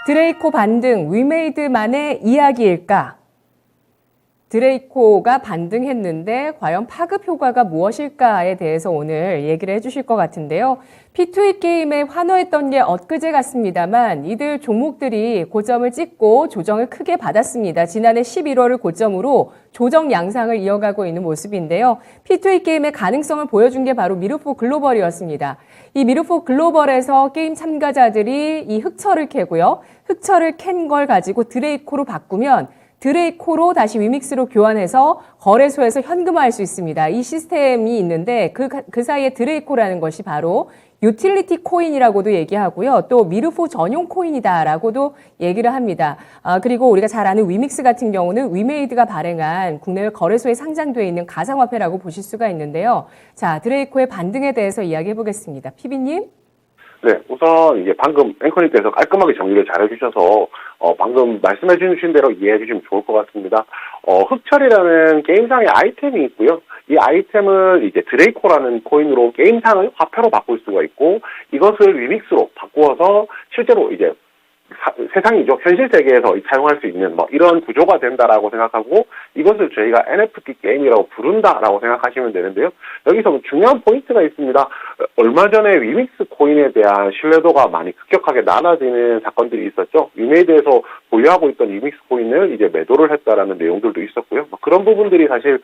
드레이코 반등, 위메이드만의 이야기일까? 드레이코가 반등했는데 과연 파급 효과가 무엇일까에 대해서 오늘 얘기를 해주실 것 같은데요. P2E 게임에 환호했던 게 엊그제 같습니다만 이들 종목들이 고점을 찍고 조정을 크게 받았습니다. 지난해 11월을 고점으로 조정 양상을 이어가고 있는 모습인데요. P2E 게임의 가능성을 보여준 게 바로 미르포 글로벌이었습니다. 이 미르포 글로벌에서 게임 참가자들이 이 흑철을 캐고요. 흑철을 캔 걸 가지고 드레이코로 바꾸면 드레이코로 다시 위믹스로 교환해서 거래소에서 현금화할 수 있습니다. 이 시스템이 있는데 그 사이에 드레이코라는 것이 바로 유틸리티 코인이라고도 얘기하고요. 또 미르포 전용 코인이다라고도 얘기를 합니다. 그리고 우리가 잘 아는 위믹스 같은 경우는 위메이드가 발행한 국내외 거래소에 상장되어 있는 가상화폐라고 보실 수가 있는데요. 자, 드레이코의 반등에 대해서 이야기해 보겠습니다. 피비님. 네, 우선 이제 방금 앵커님께서 깔끔하게 정리를 잘 해주셔서 방금 말씀해 주신 대로 이해해 주시면 좋을 것 같습니다. 흑철이라는 게임상의 아이템이 있고요. 이 아이템을 이제 드레이코라는 코인으로 게임상을 화폐로 바꿀 수가 있고 이것을 리믹스로 바꾸어서 실제로 이제 세상이죠. 현실 세계에서 사용할 수 있는 이런 구조가 된다라고 생각하고 이것을 저희가 NFT 게임이라고 부른다라고 생각하시면 되는데요. 여기서 중요한 포인트가 있습니다. 얼마 전에 위믹스 코인에 대한 신뢰도가 많이 급격하게 낮아지는 사건들이 있었죠. 위메이드에서 보유하고 있던 위믹스 코인을 이제 매도를 했다라는 내용들도 있었고요. 그런 부분들이 사실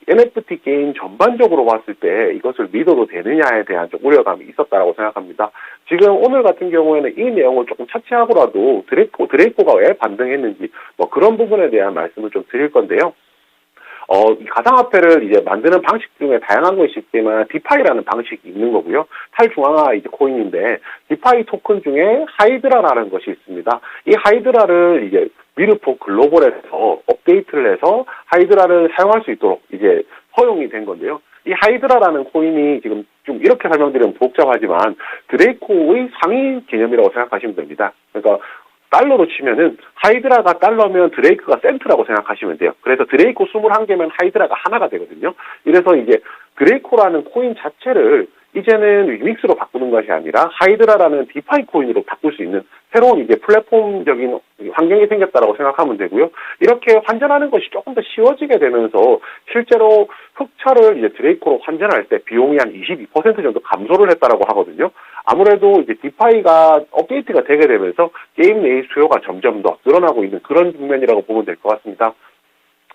NFT 게임 전반적으로 봤을 때 이것을 믿어도 되느냐에 대한 좀 우려감이 있었다라고 생각합니다. 지금 오늘 같은 경우에는 이 내용을 조금 차치하고라도 드레이코가 왜 반등했는지 그런 부분에 대한 말씀을 좀 드릴 건데요. 이 가상화폐를 이제 만드는 방식 중에 다양한 것이 있지만 디파이라는 방식이 있는 거고요. 탈중앙화 이제 코인인데 디파이 토큰 중에 하이드라라는 것이 있습니다. 이 하이드라를 이제 미르포 글로벌에서 업데이트를 해서 하이드라를 사용할 수 있도록 이제 허용이 된 건데요. 이 하이드라라는 코인이 지금 좀 이렇게 설명드리면 복잡하지만 드레이코의 상위 개념이라고 생각하시면 됩니다. 그러니까 달러로 치면은 하이드라가 달러면 드레이크가 센트라고 생각하시면 돼요. 그래서 드레이코 21개면 하이드라가 하나가 되거든요. 이래서 이제 드레이코라는 코인 자체를 이제는 위믹스로 바꾸는 것이 아니라 하이드라라는 디파이 코인으로 바꿀 수 있는 새로운 이제 플랫폼적인 환경이 생겼다라고 생각하면 되고요. 이렇게 환전하는 것이 조금 더 쉬워지게 되면서 실제로 흑철을 이제 드레이코로 환전할 때 비용이 한 22% 정도 감소를 했다라고 하거든요. 아무래도 이제 디파이가 업데이트가 되게 되면서 게임 내의 수요가 점점 더 늘어나고 있는 그런 국면이라고 보면 될 것 같습니다.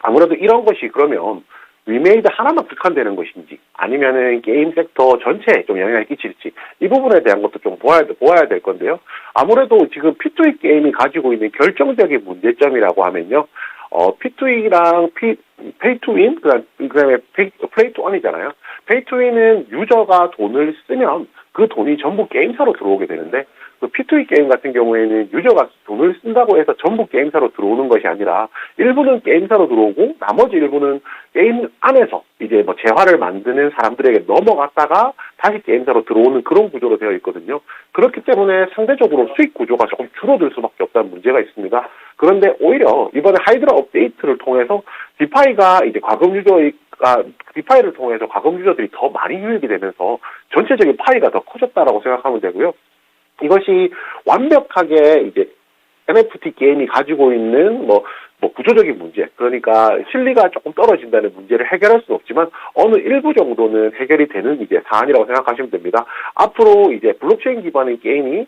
아무래도 이런 것이 그러면 위메이드 하나만 국한되는 것인지 아니면은 게임 섹터 전체에 좀 영향을 끼칠지 이 부분에 대한 것도 좀 보아야 될 건데요. 아무래도 지금 P2E 게임이 가지고 있는 결정적인 문제점이라고 하면요. P2E랑 Pay to Win, 그다음에 Play to Earn이잖아요. Pay to Win은 유저가 돈을 쓰면 그 돈이 전부 게임사로 들어오게 되는데 그 P2E 게임 같은 경우에는 유저가 돈을 쓴다고 해서 전부 게임사로 들어오는 것이 아니라 일부는 게임사로 들어오고 나머지 일부는 게임 안에서 이제 재화를 만드는 사람들에게 넘어갔다가 다시 게임사로 들어오는 그런 구조로 되어 있거든요. 그렇기 때문에 상대적으로 수익 구조가 조금 줄어들 수밖에 없다는 문제가 있습니다. 그런데 오히려 이번에 하이드라 업데이트를 통해서 디파이가 이제 디파이를 통해서 과금 유저들이 더 많이 유입이 되면서 전체적인 파이가 더 커졌다라고 생각하면 되고요. 이것이 완벽하게 이제 NFT 게임이 가지고 있는 구조적인 문제, 그러니까 실리가 조금 떨어진다는 문제를 해결할 수는 없지만 어느 일부 정도는 해결이 되는 이제 사안이라고 생각하시면 됩니다. 앞으로 이제 블록체인 기반의 게임이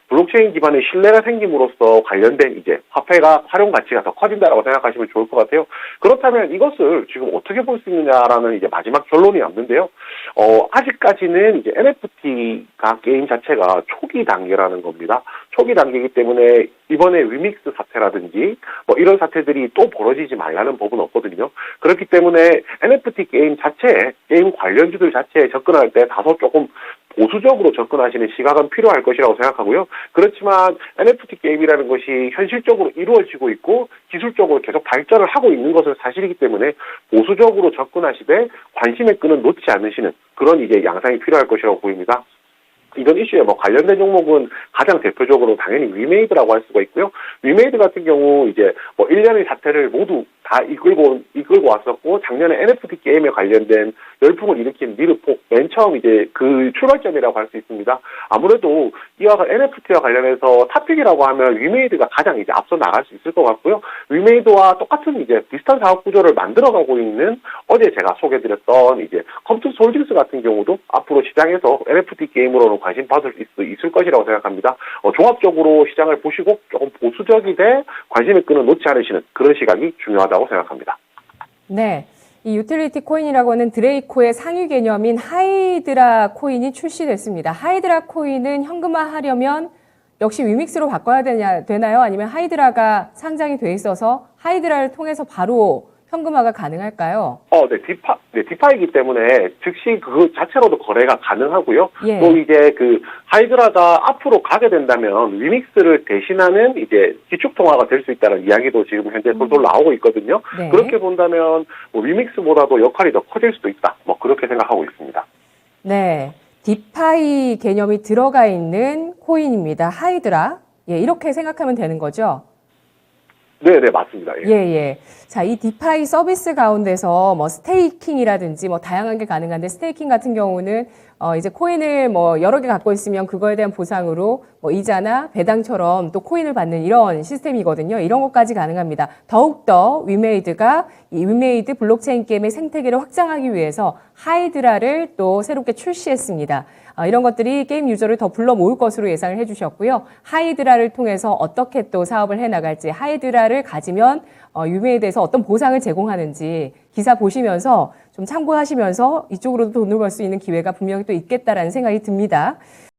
블록체인 기반의 신뢰가 생김으로써 관련된 이제 화폐가 활용 가치가 더 커진다라고 생각하시면 좋을 것 같아요. 그렇다면 이것을 지금 어떻게 볼 수 있느냐라는 이제 마지막 결론이 없는데요. 아직까지는 이제 NFT가 게임 자체가 초기 단계라는 겁니다. 초기 단계이기 때문에 이번에 위믹스 사태라든지 이런 사태들이 또 벌어지지 말라는 법은 없거든요. 그렇기 때문에 NFT 게임 자체에 게임 관련주들 자체에 접근할 때 다소 조금 보수적으로 접근하시는 시각은 필요할 것이라고 생각하고요. 그렇지만 NFT 게임이라는 것이 현실적으로 이루어지고 있고 기술적으로 계속 발전을 하고 있는 것은 사실이기 때문에 보수적으로 접근하시되 관심의 끈은 놓지 않으시는 그런 이제 양상이 필요할 것이라고 보입니다. 이런 이슈에 관련된 종목은 가장 대표적으로 당연히 위메이드라고 할 수가 있고요. 위메이드 같은 경우 이제 뭐 1년의 사태를 모두 다 이끌고 왔었고, 작년에 NFT 게임에 관련된 열풍을 일으킨 미르폭, 맨 처음 이제 그 출발점이라고 할 수 있습니다. 아무래도 이와 NFT와 관련해서 탑픽이라고 하면 위메이드가 가장 이제 앞서 나갈 수 있을 것 같고요. 위메이드와 똑같은 이제 비슷한 사업 구조를 만들어가고 있는 어제 제가 소개드렸던 이제 컴투 솔직스 같은 경우도 앞으로 시장에서 NFT 게임으로는 관심 받을 수 있을 것이라고 생각합니다. 종합적으로 시장을 보시고 조금 보수적이되 관심을 놓지 않으시는 그런 시각이 중요하다고 생각합니다. 네. 이 유틸리티 코인이라고 하는 드레이코의 상위 개념인 하이드라 코인이 출시됐습니다. 하이드라 코인은 현금화하려면 역시 위믹스로 바꿔야 되나요? 아니면 하이드라가 상장이 돼 있어서 하이드라를 통해서 바로 현금화가 가능할까요? 디파이기 때문에 즉시 그 자체로도 거래가 가능하고요. 예. 또 이제 그 하이드라가 앞으로 가게 된다면 위믹스를 대신하는 이제 기축통화가 될 수 있다는 이야기도 지금 현재 솔솔 나오고 있거든요. 네. 그렇게 본다면 뭐 위믹스보다도 역할이 더 커질 수도 있다. 뭐 그렇게 생각하고 있습니다. 네. 디파이 개념이 들어가 있는 코인입니다. 하이드라. 예, 이렇게 생각하면 되는 거죠? 네, 맞습니다. 예. 자, 이 디파이 서비스 가운데서 뭐 스테이킹이라든지 뭐 다양한 게 가능한데, 스테이킹 같은 경우는 이제 코인을 뭐 여러 개 갖고 있으면 그거에 대한 보상으로 뭐 이자나 배당처럼 또 코인을 받는 이런 시스템이거든요. 이런 것까지 가능합니다. 더욱더 위메이드가 이 위메이드 블록체인 게임의 생태계를 확장하기 위해서 하이드라를 또 새롭게 출시했습니다. 이런 것들이 게임 유저를 더 불러 모을 것으로 예상을 해주셨고요. 하이드라를 통해서 어떻게 또 사업을 해나갈지, 하이드라를 가지면 위메이드에서 어떤 보상을 제공하는지 기사 보시면서 좀 참고하시면서 이쪽으로도 돈을 벌 수 있는 기회가 분명히 또 있겠다라는 생각이 듭니다.